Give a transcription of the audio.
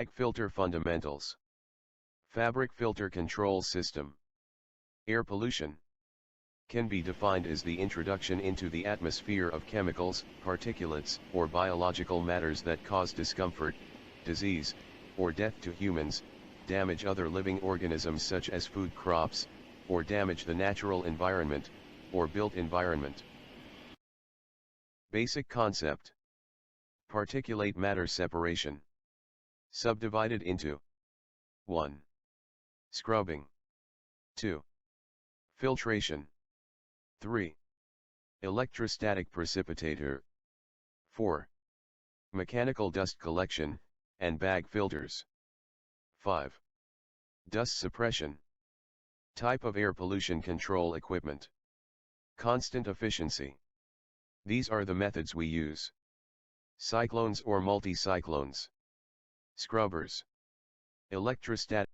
Bag filter fundamentals. Fabric filter control system. Air pollution can be defined as the introduction into the atmosphere of chemicals, particulates, or biological matters that cause discomfort, disease, or death to humans, damage other living organisms such as food crops, or damage the natural environment, or built environment. Basic concept. Particulate matter separation. Subdivided into 1. Scrubbing. 2. Filtration. 3. Electrostatic precipitator. 4. Mechanical dust collection, and bag filters. 5. Dust suppression. Type of air pollution control equipment. Constant efficiency. These are the methods we use. Cyclones or multi-cyclones. Scrubbers. Electrostatic.